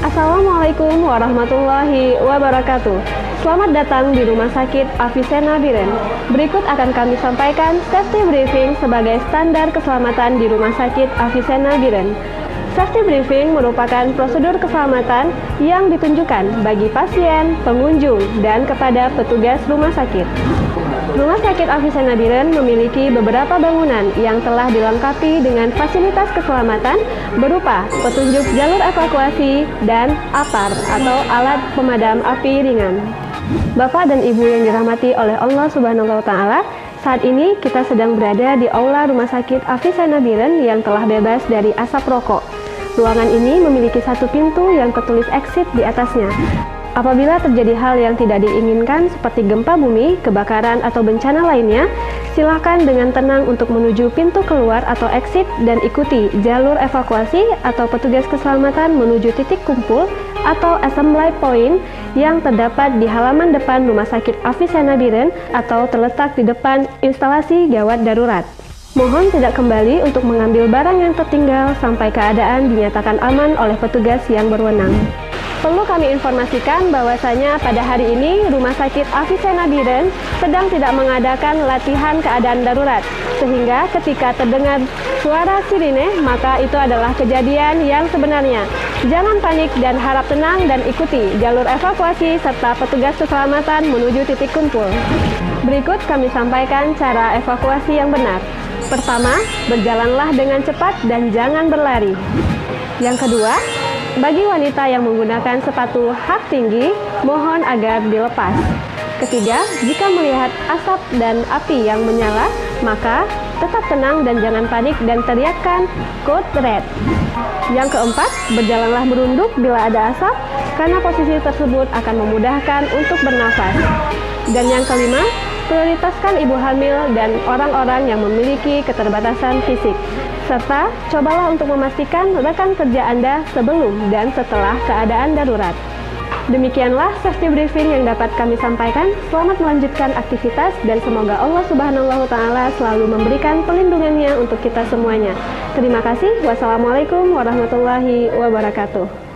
Assalamualaikum warahmatullahi wabarakatuh. Selamat datang di Rumah Sakit Avicenna Biren. Berikut akan kami sampaikan safety briefing sebagai standar keselamatan di Rumah Sakit Avicenna Biren. Safety briefing merupakan prosedur keselamatan yang ditunjukkan bagi pasien, pengunjung, dan kepada petugas rumah sakit. Rumah Sakit Avicenna Biren memiliki beberapa bangunan yang telah dilengkapi dengan fasilitas keselamatan berupa petunjuk jalur evakuasi dan APAR atau alat pemadam api ringan. Bapak dan Ibu yang dirahmati oleh Allah Subhanahu wa Ta'ala, saat ini kita sedang berada di aula Rumah Sakit Avicenna Biren yang telah bebas dari asap rokok. Ruangan ini memiliki satu pintu yang tertulis exit di atasnya. Apabila terjadi hal yang tidak diinginkan seperti gempa bumi, kebakaran, atau bencana lainnya, silakan dengan tenang untuk menuju pintu keluar atau exit dan ikuti jalur evakuasi atau petugas keselamatan menuju titik kumpul atau assembly point yang terdapat di halaman depan Rumah Sakit Avicenna Biren atau terletak di depan instalasi gawat darurat. Mohon tidak kembali untuk mengambil barang yang tertinggal sampai keadaan dinyatakan aman oleh petugas yang berwenang. Perlu kami informasikan bahwasanya pada hari ini Rumah Sakit Avicenna Biren sedang tidak mengadakan latihan keadaan darurat, sehingga ketika terdengar suara sirine, maka itu adalah kejadian yang sebenarnya. Jangan panik dan harap tenang dan ikuti jalur evakuasi serta petugas keselamatan menuju titik kumpul. Berikut kami sampaikan cara evakuasi yang benar. Pertama, berjalanlah dengan cepat dan jangan berlari. Yang kedua, bagi wanita yang menggunakan sepatu hak tinggi, mohon agar dilepas. Ketiga, jika melihat asap dan api yang menyala, maka tetap tenang dan jangan panik dan teriakkan code red. Yang keempat, berjalanlah merunduk bila ada asap, karena posisi tersebut akan memudahkan untuk bernafas. Dan yang kelima, prioritaskan ibu hamil dan orang-orang yang memiliki keterbatasan fisik. Serta cobalah untuk memastikan rekan kerja Anda sebelum dan setelah keadaan darurat. Demikianlah safety briefing yang dapat kami sampaikan. Selamat melanjutkan aktivitas dan semoga Allah Subhanahu wa Ta'ala selalu memberikan perlindungannya untuk kita semuanya. Terima kasih. Wassalamualaikum warahmatullahi wabarakatuh.